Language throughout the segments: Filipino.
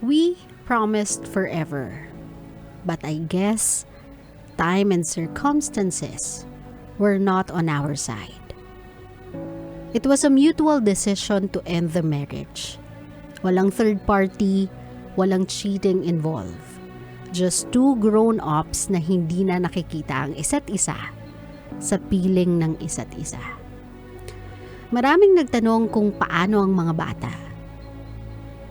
We promised forever, but I guess time and circumstances were not on our side. It was a mutual decision to end the marriage. Walang third party, walang cheating involved. Just two grown-ups na hindi na nakikita ang isa't isa sa piling ng isa't isa. Maraming nagtanong kung paano ang mga bata.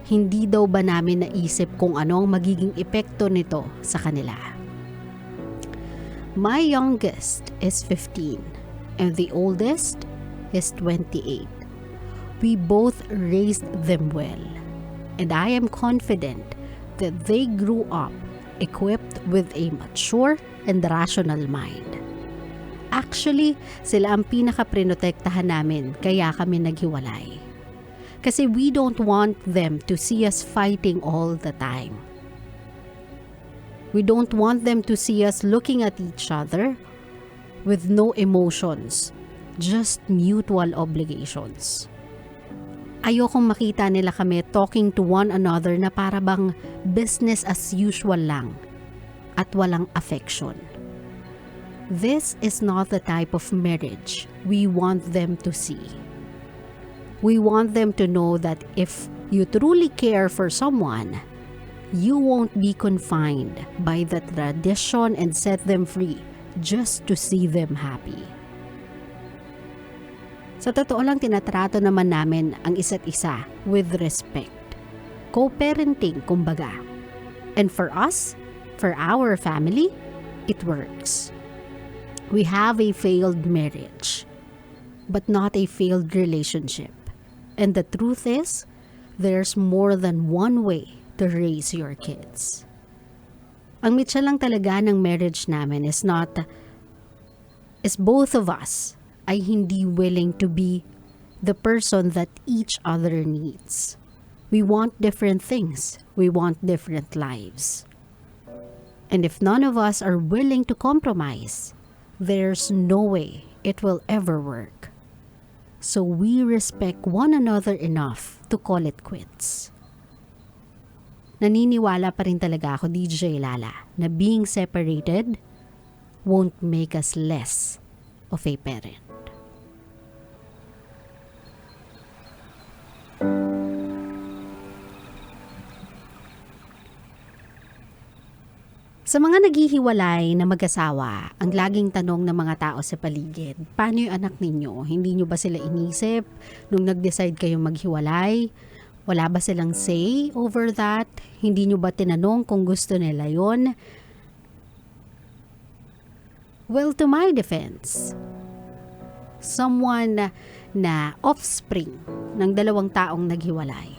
Hindi daw ba namin naisip kung ano ang magiging epekto nito sa kanila? My youngest is 15 and the oldest is 28. We both raised them well, and I am confident that they grew up equipped with a mature and rational mind. Actually, sila ang pinaka-prinotektahan namin kaya kami naghiwalay. Kasi we don't want them to see us fighting all the time. We don't want them to see us looking at each other with no emotions, just mutual obligations. Ayokong makita nila kami talking to one another na para bang business as usual lang at walang affection. This is not the type of marriage we want them to see. We want them to know that if you truly care for someone, you won't be confined by the tradition and set them free just to see them happy. Sa totoo lang, tinatrato naman namin ang isa't isa with respect. Co-parenting, kumbaga. And for us, for our family, it works. We have a failed marriage, but not a failed relationship. And the truth is, there's more than one way to raise your kids. Ang mitsa lang talaga ng marriage namin is both of us ay hindi willing to be the person that each other needs. We want different things. We want different lives. And if none of us are willing to compromise, there's no way it will ever work. So we respect one another enough to call it quits. Naniniwala pa rin talaga ako, DJ Lala, na being separated won't make us less of a parent. Sa mga naghihiwalay na mag-asawa, ang laging tanong ng mga tao sa paligid, paano yung anak ninyo? Hindi nyo ba sila inisip nung nag-decide kayong maghiwalay? Wala ba silang say over that? Hindi nyo ba tinanong kung gusto nila yon? Well, to my defense, someone na offspring ng dalawang taong naghiwalay,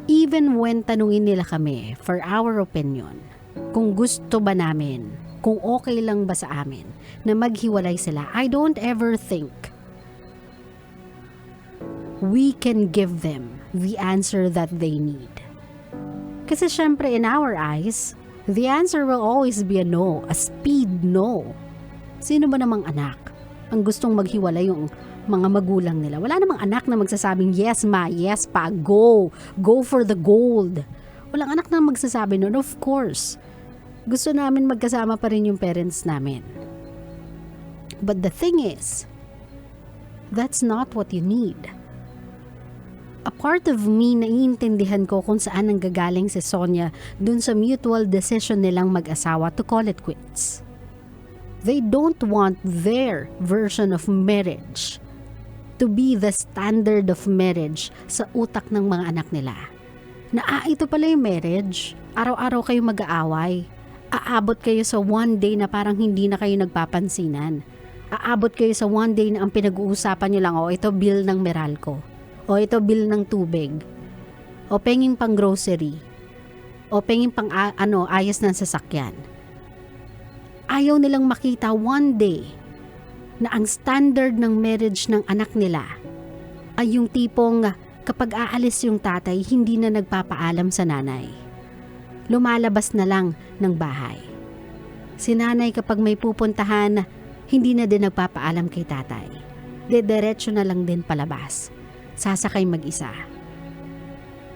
even when tanungin nila kami for our opinion, kung gusto ba namin, kung okay lang ba sa amin na maghiwalay sila, I don't ever think we can give them the answer that they need. Kasi syempre in our eyes, the answer will always be a no, a speed no. Sino ba namang anak ang gustong maghiwalay yung mga magulang nila? Wala namang anak na magsasabing, yes ma, yes pa, go for the gold. Walang anak na magsasabi nun. Of course, gusto namin magkasama pa rin yung parents namin. But the thing is, that's not what you need. A part of me, naiintindihan ko kung saan nanggagaling si Sonia dun sa mutual decision nilang mag-asawa to call it quits. They don't want their version of marriage to be the standard of marriage sa utak ng mga anak nila. Na ito pala yung marriage, araw-araw kayo mag-aaway. Aabot kayo sa one day na parang hindi na kayo nagpapansinan. Aabot kayo sa one day na ang pinag-uusapan nyo lang, ito bill ng Meralco. O ito bill ng tubig. O penging pang grocery. O penging pang ayos ng sasakyan. Ayaw nilang makita one day na ang standard ng marriage ng anak nila ay yung tipong kapag aalis yung tatay, hindi na nagpapaalam sa nanay. Lumalabas na lang ng bahay. Si nanay kapag may pupuntahan, hindi na din nagpapaalam kay tatay. Diretso na lang din palabas. Sasakay mag-isa.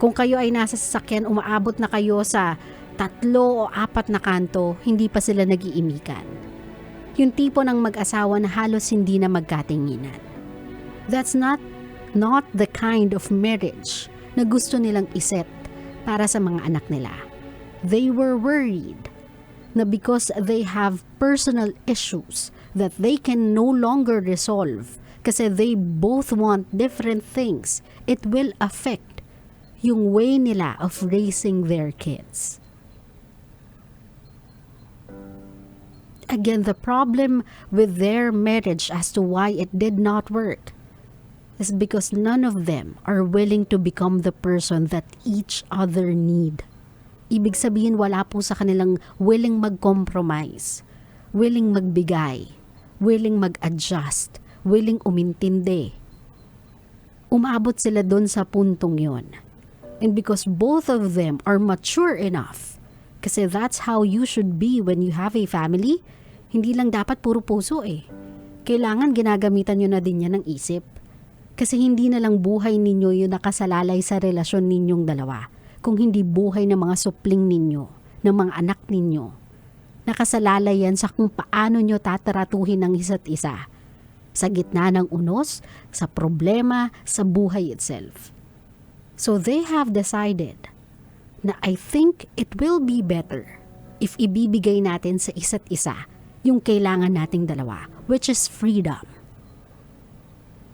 Kung kayo ay nasa sasakyan, umaabot na kayo sa 3 o 4 na kanto, hindi pa sila nag-iimikan. Yung tipo ng mag-asawa na halos hindi na magkatinginan. That's not the kind of marriage na gusto nilang iset para sa mga anak nila. They were worried na because they have personal issues that they can no longer resolve kasi they both want different things, it will affect yung way nila of raising their kids. Again, the problem with their marriage as to why it did not work is because none of them are willing to become the person that each other need. Ibig sabihin, wala po sa kanilang willing mag-compromise, willing magbigay, willing mag-adjust, willing umintindi. Umabot sila dun sa puntong yon. And because both of them are mature enough, kasi that's how you should be when you have a family, hindi lang dapat puro puso eh. Kailangan ginagamitan nyo na din yan ng isip. Kasi hindi na lang buhay ninyo yung nakasalalay sa relasyon ninyong dalawa. Kung hindi buhay ng mga supling ninyo, ng mga anak ninyo. Nakasalalay yan sa kung paano nyo tataratuhin ng isa't isa. Sa gitna ng unos, sa problema, sa buhay itself. So they have decided na I think it will be better if ibibigay natin sa isa't isa yung kailangan nating dalawa, which is freedom.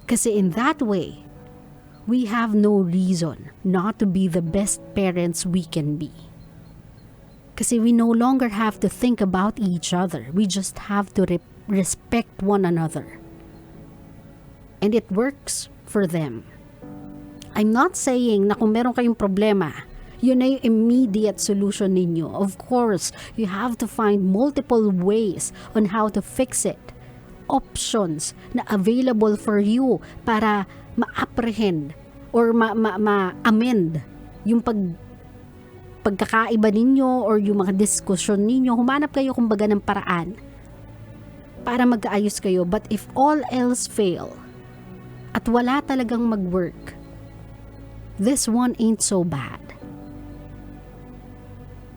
Kasi in that way, we have no reason not to be the best parents we can be. Kasi we no longer have to think about each other. We just have to respect one another. And it works for them. I'm not saying na kung meron kayong problema, yun na yung immediate solution ninyo. Of course, you have to find multiple ways on how to fix it. Options na available for you para ma-apprehend or ma-amend yung pagkakaiba ninyo or yung mga diskusyon ninyo. Humanap kayo kumbaga ng paraan para magkaayos kayo. But if all else fail at wala talagang mag-work, this one ain't so bad.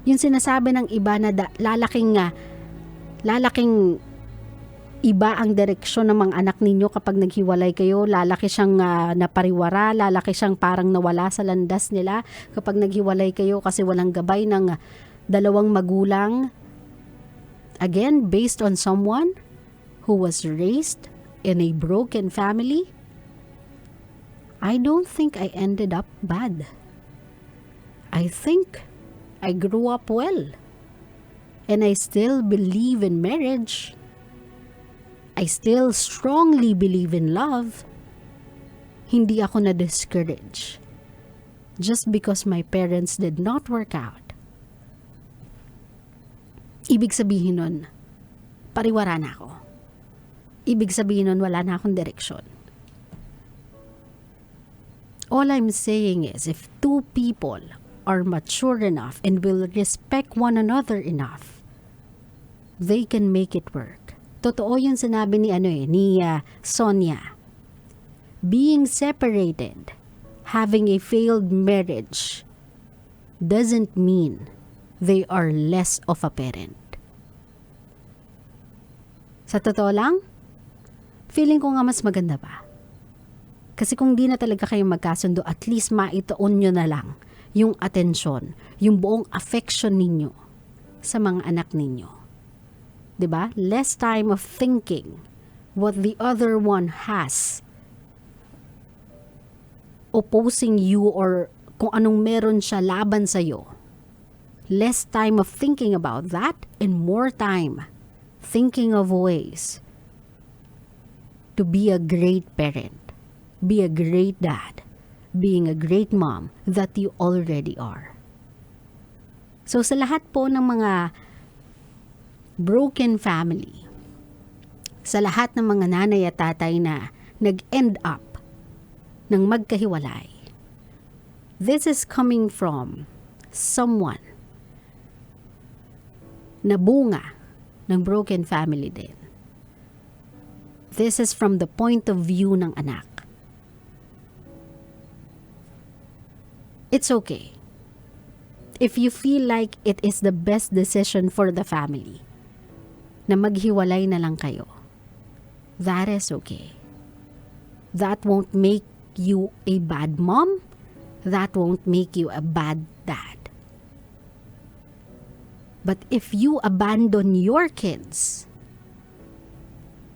Yung sinasabi ng iba na lalaking iba ang direksyon ng mga anak ninyo kapag naghiwalay kayo, lalaki siyang napariwara, lalaki siyang parang nawala sa landas nila kapag naghiwalay kayo kasi walang gabay ng dalawang magulang. Again, based on someone who was raised in a broken family, I don't think I ended up bad. I think I grew up well. And I still believe in marriage. I still strongly believe in love. Hindi ako na-discourage just because my parents did not work out. Ibig sabihin nun, pariwara na ako. Ibig sabihin nun, wala na akong direksyon. All I'm saying is, if two people are mature enough and will respect one another enough, they can make it work. Totoo yung sinabi ni Sonia. Being separated, having a failed marriage, doesn't mean they are less of a parent. Sa totoo lang, feeling ko nga mas maganda pa. Kasi kung di na talaga kayo magkasundo, at least maitoon nyo na lang yung atensyon, yung buong affection ninyo sa mga anak ninyo. 'Di ba? Less time of thinking what the other one has opposing you or kung anong meron siya laban sa iyo. Less time of thinking about that and more time thinking of ways to be a great parent, be a great dad, being a great mom that you already are. So sa lahat po ng mga broken family, sa lahat ng mga nanay at tatay na nag-end up ng magkahiwalay, this is coming from someone na bunga ng broken family din. This is from the point of view ng anak. It's okay. If you feel like it is the best decision for the family, na maghiwalay na lang kayo, that is okay. That won't make you a bad mom. That won't make you a bad dad. But if you abandon your kids,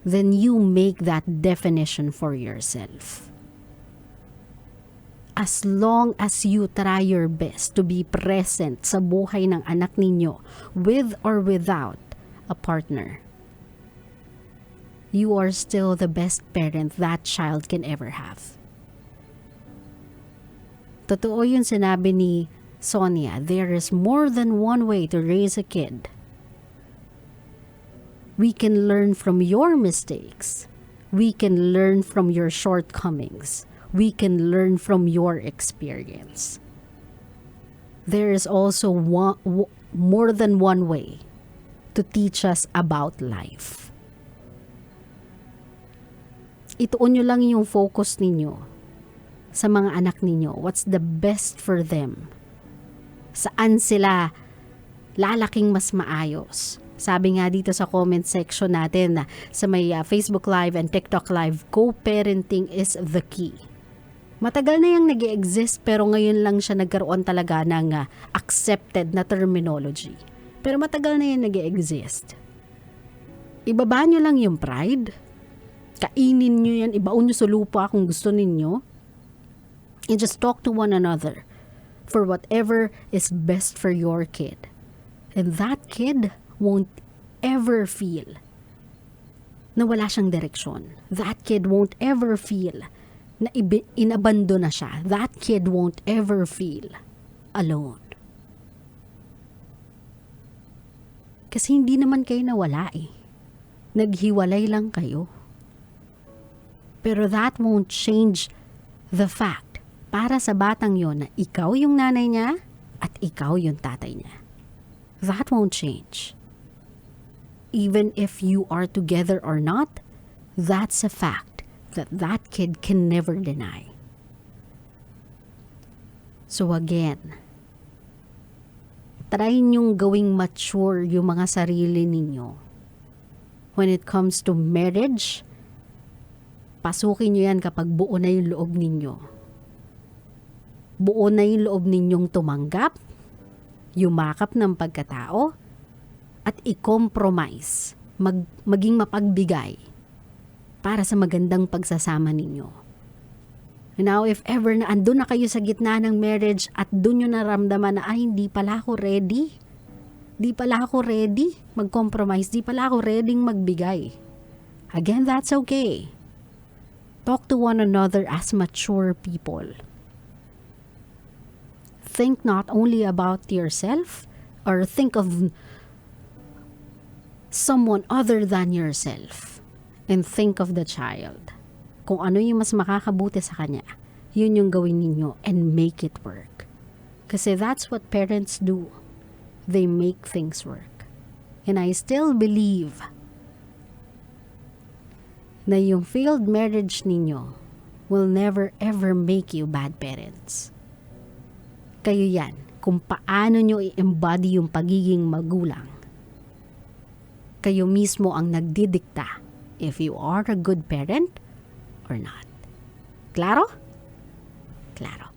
then you make that definition for yourself. As long as you try your best to be present sa buhay ng anak ninyo with or without a partner, you are still the best parent that child can ever have. Totoo yun sinabi ni Sonia, there is more than one way to raise a kid. We can learn from your mistakes. We can learn from your shortcomings. We can learn from your experience. There is also more than one way to teach us about life. Ituon nyo lang yung focus ninyo sa mga anak ninyo. What's the best for them? Saan sila lalaking mas maayos? Sabi nga dito sa comment section natin na sa may Facebook Live and TikTok Live, co-parenting is the key. Matagal na yung nag-exist pero ngayon lang siya nagkaroon talaga ng accepted na terminology. Pero matagal na yung nag-exist. Ibaba nyo lang yung pride. Kainin nyo yan, ibaon nyo sa lupa kung gusto ninyo. And just talk to one another for whatever is best for your kid. And that kid won't ever feel na wala siyang direksyon. That kid won't ever feel na inabando na siya. That kid won't ever feel alone. Kasi hindi naman kayo nawala eh. Naghiwalay lang kayo. Pero that won't change the fact para sa batang yon na ikaw yung nanay niya at ikaw yung tatay niya. That won't change. Even if you are together or not, that's a fact that kid can never deny. So again, try niyong gawing mature yung mga sarili ninyo. When it comes to marriage, pasukin niyo yan kapag buo na yung loob ninyo. Buo na yung loob ninyong tumanggap, yumakap ng pagkatao, at i-compromise, maging mapagbigay para sa magandang pagsasama ninyo. Now, if ever na andun na kayo sa gitna ng marriage at dun nyo naramdaman na, ay, hindi pala ako ready. Di pala ako ready mag-compromise. Di pala ako ready magbigay. Again, that's okay. Talk to one another as mature people. Think not only about yourself or think of someone other than yourself. And think of the child. Kung ano yung mas makakabuti sa kanya, yun yung gawin ninyo and make it work. Kasi that's what parents do. They make things work. And I still believe na yung failed marriage ninyo will never ever make you bad parents. Kayo yan, kung paano nyo i-embody yung pagiging magulang. Kayo mismo ang nagdidikta if you are a good parent or not. Claro? Claro.